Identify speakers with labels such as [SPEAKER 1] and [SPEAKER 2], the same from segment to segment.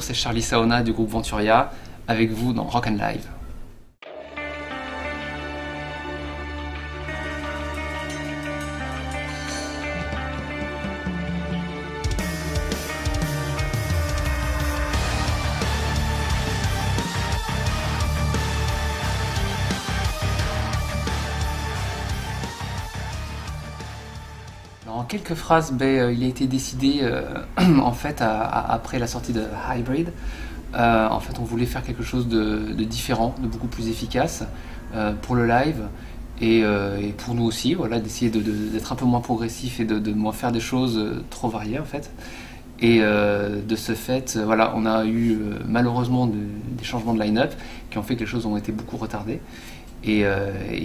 [SPEAKER 1] Bonjour, c'est Charlie Saona du groupe Venturia, avec vous dans Rock and Live. En quelques phrases, il a été décidé en fait après la sortie de Hybrid. En fait, on voulait faire quelque chose de différent, de beaucoup plus efficace pour le live et pour nous aussi, voilà, d'essayer d'être un peu moins progressif et de moins faire des choses trop variées en fait. Et de ce fait, voilà, on a eu malheureusement des changements de line-up qui ont fait que les choses ont été beaucoup retardées. Et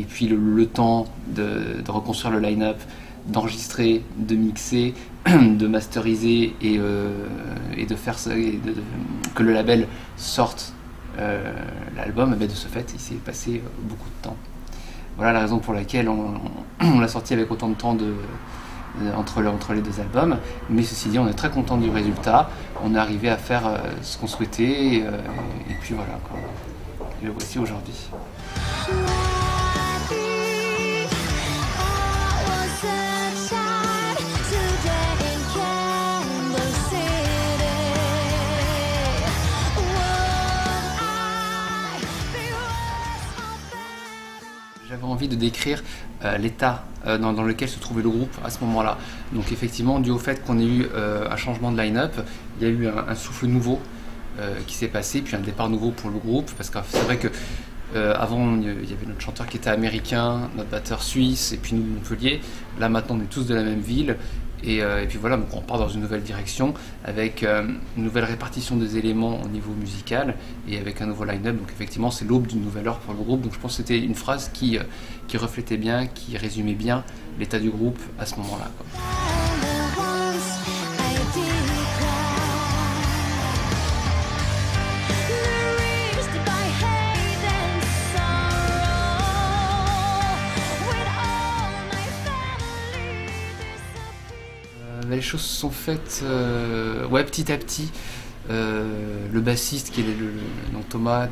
[SPEAKER 1] puis le temps de reconstruire le line-up, d'enregistrer, de mixer, de masteriser et de faire que le label sorte l'album, de ce fait il s'est passé beaucoup de temps. Voilà la raison pour laquelle on l'a sorti avec autant de temps entre les deux albums, mais ceci dit on est très content du résultat, on est arrivé à faire ce qu'on souhaitait et puis voilà quoi. Et le voici aujourd'hui. J'avais envie de décrire l'état dans lequel se trouvait le groupe à ce moment-là. Donc effectivement, dû au fait qu'on ait eu un changement de line-up, il y a eu un souffle nouveau qui s'est passé, puis un départ nouveau pour le groupe, parce que c'est vrai que avant il y avait notre chanteur qui était américain, notre batteur suisse, et puis nous de Montpellier. Là maintenant on est tous de la même ville. Et puis voilà, donc on part dans une nouvelle direction avec une nouvelle répartition des éléments au niveau musical et avec un nouveau line-up. Donc effectivement, c'est l'aube d'une nouvelle heure pour le groupe. Donc je pense que c'était une phrase qui reflétait bien, qui résumait bien l'état du groupe à ce moment-là, quoi. Les choses se sont faites petit à petit. Le bassiste, qui est donc Thomas,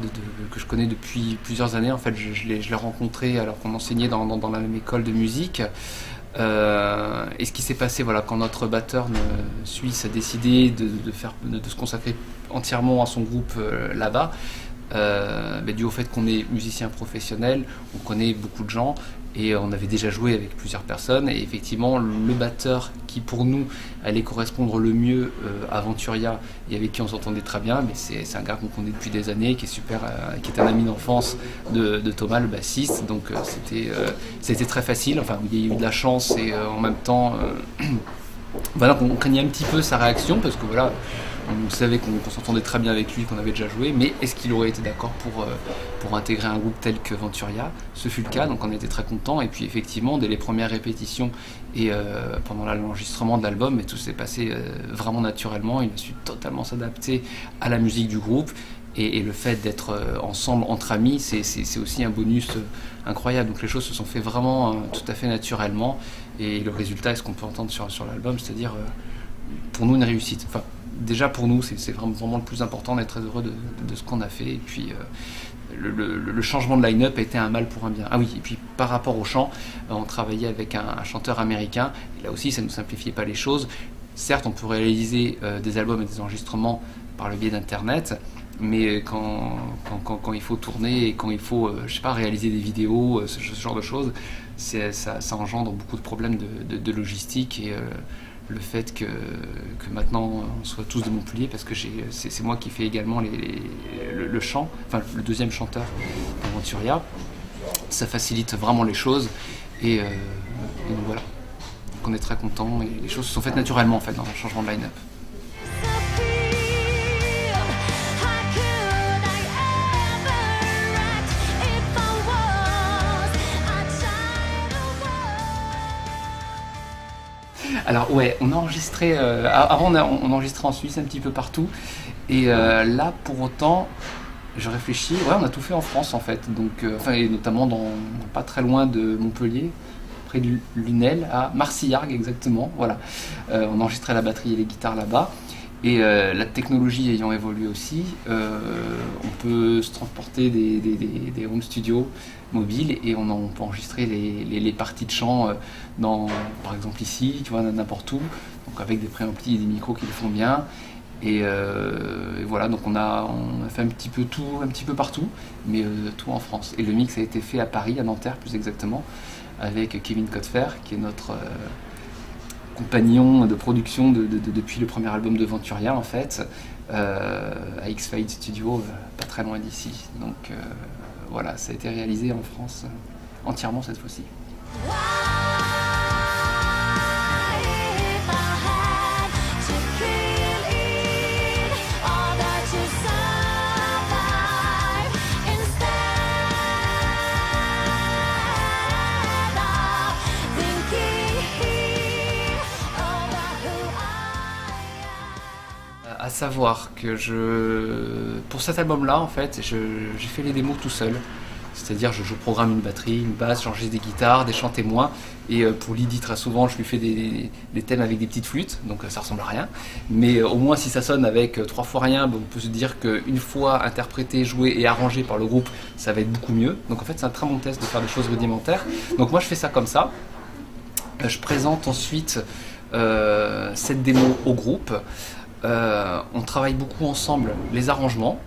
[SPEAKER 1] que je connais depuis plusieurs années, en fait, je l'ai rencontré alors qu'on enseignait dans la même école de musique. Et ce qui s'est passé, voilà, quand notre batteur suisse a décidé de se consacrer entièrement à son groupe là-bas, dû au fait qu'on est musicien professionnel, on connaît beaucoup de gens et on avait déjà joué avec plusieurs personnes, et effectivement le batteur qui pour nous allait correspondre le mieux à Venturia et avec qui on s'entendait très bien, c'est un gars qu'on connaît depuis des années, qui est super, qui est un ami d'enfance de Thomas, le bassiste. Donc c'était très facile, enfin il y a eu de la chance et en même temps voilà, on craignait un petit peu sa réaction parce que voilà, on savait qu'on s'entendait très bien avec lui, qu'on avait déjà joué, mais est-ce qu'il aurait été d'accord pour intégrer un groupe tel que Venturia? Ce fut le cas, donc on était très contents. Et puis effectivement, dès les premières répétitions et pendant l'enregistrement de l'album, tout s'est passé vraiment naturellement. Il a su totalement s'adapter à la musique du groupe. Et le fait d'être ensemble entre amis, c'est aussi un bonus incroyable. Donc les choses se sont fait vraiment tout à fait naturellement. Et le résultat est ce qu'on peut entendre sur l'album, c'est-à-dire pour nous une réussite. Enfin, déjà pour nous, c'est vraiment le plus important, d'être très heureux de ce qu'on a fait. Et puis le changement de line-up a été un mal pour un bien. Ah oui, et puis par rapport au chant, on travaillait avec un chanteur américain. Et là aussi, ça ne nous simplifiait pas les choses. Certes, on peut réaliser des albums et des enregistrements par le biais d'Internet, mais quand il faut tourner et quand il faut je sais pas, réaliser des vidéos, ce genre de choses, ça engendre beaucoup de problèmes de logistique. Et le fait que maintenant on soit tous de Montpellier, parce que c'est moi qui fais également le chant, enfin le deuxième chanteur de Venturia, ça facilite vraiment les choses. Et donc voilà, donc on est très contents et les choses se sont faites naturellement en fait dans le changement de line-up. Alors ouais, on a enregistré, avant on enregistrait en Suisse un petit peu partout, et là pour autant, je réfléchis, ouais on a tout fait en France en fait, donc, et notamment pas très loin de Montpellier, près de Lunel, à Marcillargues exactement, voilà. On enregistrait la batterie et les guitares là-bas, Et la technologie ayant évolué aussi, on peut se transporter des home studios mobiles et on peut enregistrer les parties de chant par exemple ici, tu vois, n'importe où, donc avec des préamplis et des micros qui le font bien. Et voilà, donc on a fait un petit peu tout, un petit peu partout, mais tout en France. Et le mix a été fait à Paris, à Nanterre plus exactement, avec Kevin Cotfer, qui est notre compagnon de production depuis le premier album de Venturia en fait, à X-Fade Studio, pas très loin d'ici. Donc voilà, ça a été réalisé en France entièrement cette fois-ci. À savoir que pour cet album-là, en fait, j'ai fait les démos tout seul. C'est-à-dire, je programme une batterie, une basse, j'enregistre des guitares, des chants témoins. Et pour Lydie, très souvent, je lui fais des thèmes avec des petites flûtes, donc ça ressemble à rien. Mais au moins, si ça sonne avec 3 fois rien, on peut se dire qu'une fois interprété, joué et arrangé par le groupe, ça va être beaucoup mieux. Donc en fait, c'est un très bon test de faire des choses rudimentaires. Donc moi, je fais ça comme ça. Je présente ensuite cette démo au groupe. On travaille beaucoup ensemble les arrangements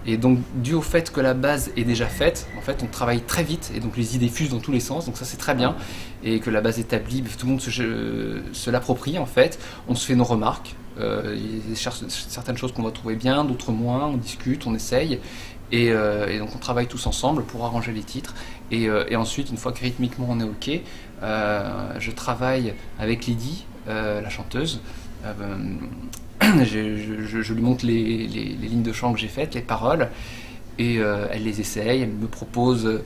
[SPEAKER 1] et donc dû au fait que la base est déjà faite, en fait on travaille très vite et donc les idées fusent dans tous les sens, donc ça c'est très bien, et que la base établie, tout le monde se l'approprie en fait, on se fait nos remarques, il y a certaines choses qu'on va trouver bien, d'autres moins, on discute, on essaye et donc on travaille tous ensemble pour arranger les titres et ensuite une fois que rythmiquement on est ok, je travaille avec Lydie, la chanteuse. Je lui montre les lignes de chant que j'ai faites, les paroles, et elle les essaye, elle me propose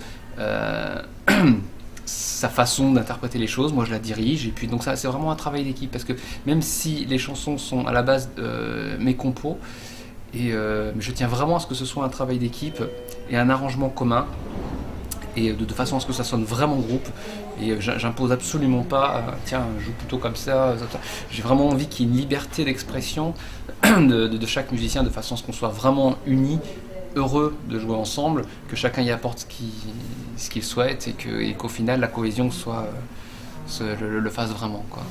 [SPEAKER 1] sa façon d'interpréter les choses, moi je la dirige, et puis donc ça c'est vraiment un travail d'équipe, parce que même si les chansons sont à la base mes compos, je tiens vraiment à ce que ce soit un travail d'équipe et un arrangement commun, et de façon à ce que ça sonne vraiment groupe. Et j'impose absolument pas, tiens, joue plutôt comme ça. J'ai vraiment envie qu'il y ait une liberté d'expression de chaque musicien, de façon à ce qu'on soit vraiment unis, heureux de jouer ensemble, que chacun y apporte ce qu'il souhaite et qu'au final la cohésion le fasse vraiment, quoi.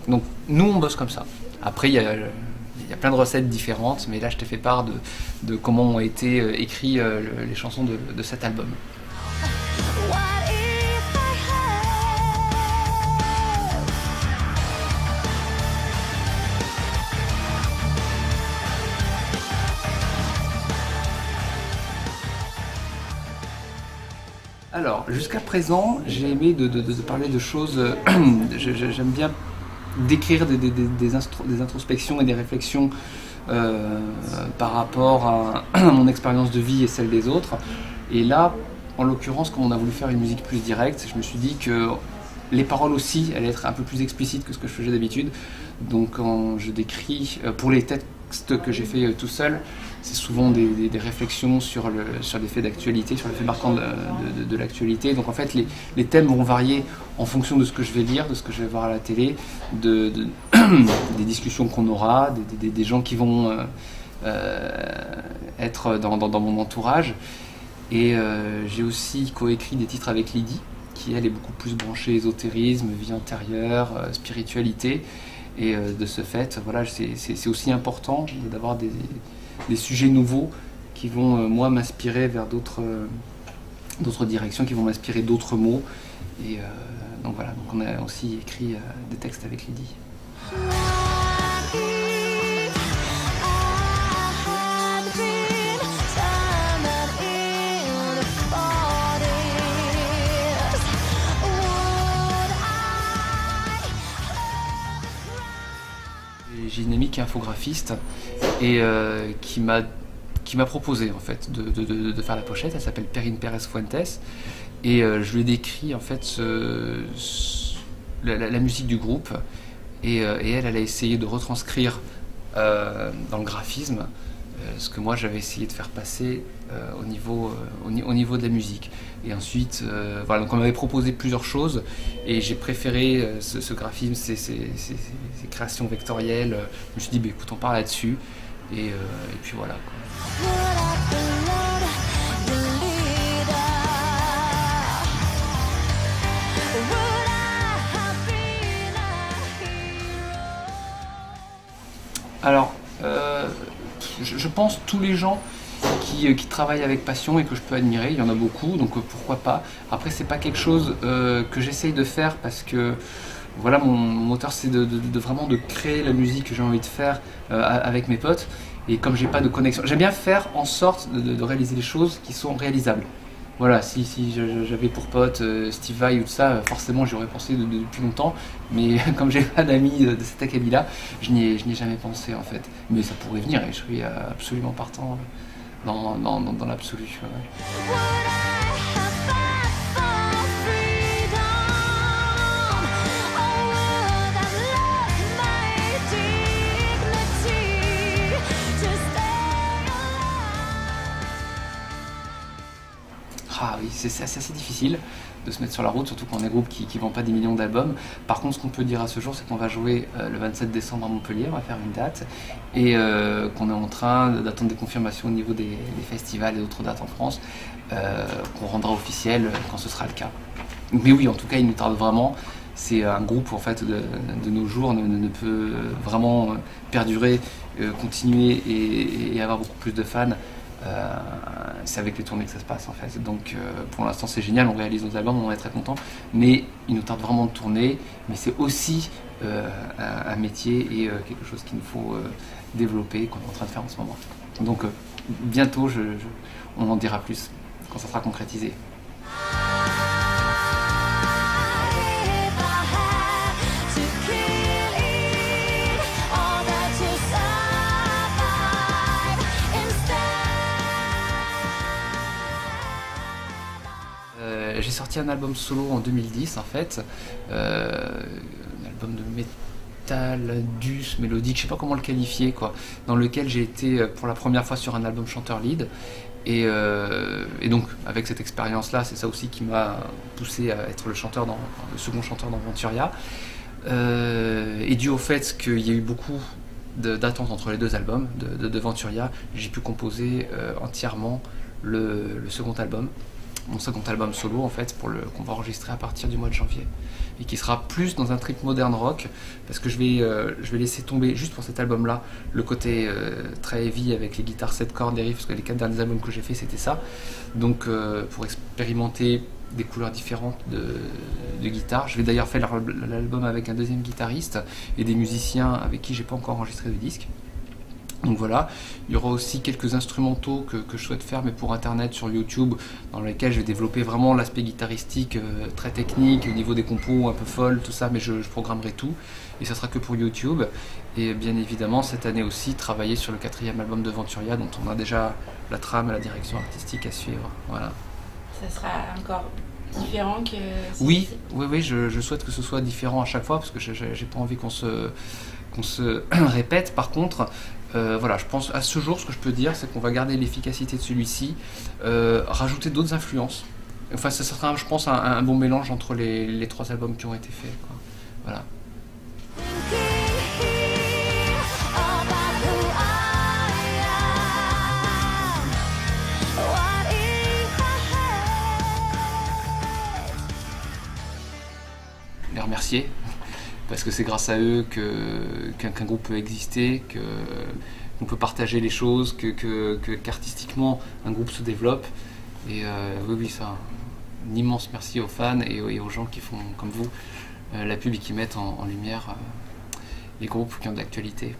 [SPEAKER 1] Donc nous on bosse comme ça. Après il y a plein de recettes différentes, mais là je t'ai fait part de comment ont été écrits les chansons de cet album. Alors, jusqu'à présent, j'ai aimé de parler de choses. J'aime bien décrire des introspections et des réflexions par rapport à mon expérience de vie et celle des autres. Et là, en l'occurrence, comme on a voulu faire une musique plus directe, je me suis dit que les paroles aussi allaient être un peu plus explicites que ce que je faisais d'habitude. Donc, quand je décris, pour les textes que j'ai fait tout seul, c'est souvent des réflexions sur des faits d'actualité, sur les faits marquants de l'actualité. Donc en fait, les thèmes vont varier en fonction de ce que je vais lire, de ce que je vais voir à la télé, des discussions qu'on aura, des gens qui vont être dans mon entourage. Et j'ai aussi coécrit des titres avec Lydie, qui elle est beaucoup plus branchée ésotérisme, vie intérieure, spiritualité. Et de ce fait, voilà, c'est aussi important d'avoir des sujets nouveaux qui vont, moi, m'inspirer vers d'autres directions, qui vont m'inspirer d'autres mots. Et donc voilà, donc on a aussi écrit des textes avec Lydie. J'ai une amie qui est infographiste et qui m'a proposé en fait de faire la pochette. Elle s'appelle Perrine Pérez Fuentes et je lui ai décrit en fait la musique du groupe et elle a essayé de retranscrire dans le graphisme ce que moi j'avais essayé de faire passer au niveau de la musique. Et ensuite, voilà, donc on m'avait proposé plusieurs choses et j'ai préféré ce graphisme, ces créations vectorielles. Je me suis dit, bah, écoute, on part là-dessus et puis voilà, quoi. Alors, je pense tous les gens qui travaillent avec passion et que je peux admirer, il y en a beaucoup, donc pourquoi pas. Après, c'est pas quelque chose que j'essaye de faire parce que voilà, mon moteur c'est vraiment de créer la musique que j'ai envie de faire avec mes potes. Et comme j'ai pas de connexion, j'aime bien faire en sorte de réaliser des choses qui sont réalisables. Voilà, si j'avais pour pote Steve Vai ou tout ça, forcément j'y aurais pensé depuis longtemps, mais comme j'ai pas d'amis de cet acabit-là, je n'y ai jamais pensé en fait. Mais ça pourrait venir et je suis absolument partant dans l'absolu. Ouais. Ah oui, c'est assez difficile de se mettre sur la route, surtout quand on est un groupe qui ne vend pas des millions d'albums. Par contre, ce qu'on peut dire à ce jour, c'est qu'on va jouer le 27 décembre à Montpellier, on va faire une date, et qu'on est en train d'attendre des confirmations au niveau des festivals et d'autres dates en France, qu'on rendra officielles quand ce sera le cas. Mais oui, en tout cas, il nous tarde vraiment. C'est un groupe en fait de nos jours ne peut vraiment perdurer, continuer et avoir beaucoup plus de fans. C'est avec les tournées que ça se passe en fait. Donc pour l'instant c'est génial, on réalise nos albums, on en est très content, mais il nous tarde vraiment de tourner. Mais c'est aussi un métier et quelque chose qu'il nous faut développer, qu'on est en train de faire en ce moment. Donc bientôt on en dira plus quand ça sera concrétisé. J'ai sorti un album solo en 2010 en fait, un album de métal, dus, mélodique, je sais pas comment le qualifier quoi, dans lequel j'ai été pour la première fois sur un album chanteur lead et donc avec cette expérience là, c'est ça aussi qui m'a poussé à être le second chanteur dans Venturia et dû au fait qu'il y a eu beaucoup d'attentes entre les deux albums de Venturia, j'ai pu composer entièrement le second album. Mon second album solo en fait qu'on va enregistrer à partir du mois de janvier et qui sera plus dans un trip modern rock parce que je vais laisser tomber juste pour cet album là le côté très heavy avec les guitares 7 cordes, des riffs, parce que les 4 derniers albums que j'ai fait c'était ça, donc pour expérimenter des couleurs différentes de guitare. Je vais d'ailleurs faire l'album avec un deuxième guitariste et des musiciens avec qui j'ai pas encore enregistré de disque. Donc voilà, il y aura aussi quelques instrumentaux que je souhaite faire, mais pour internet, sur YouTube, dans lesquels je vais développer vraiment l'aspect guitaristique très technique, au niveau des compos un peu folles, tout ça, mais je programmerai tout, et ça sera que pour YouTube. Et bien évidemment, cette année aussi, travailler sur le 4e album de Venturia, dont on a déjà la trame et la direction artistique à suivre. Voilà.
[SPEAKER 2] Ça sera encore différent que...
[SPEAKER 1] Oui, je souhaite que ce soit différent à chaque fois, parce que j'ai pas envie qu'on se répète. Par contre, voilà, je pense à ce jour, ce que je peux dire, c'est qu'on va garder l'efficacité de celui-ci, rajouter d'autres influences. Enfin, ça sera, je pense, un bon mélange entre les 3 albums qui ont été faits, quoi. Voilà. Les remercier. Parce que c'est grâce à eux qu'un groupe peut exister, qu'on peut partager les choses, qu'artistiquement un groupe se développe. Et oui, ça, un immense merci aux fans et aux gens qui font comme vous la pub et qui mettent en lumière les groupes qui ont de l'actualité.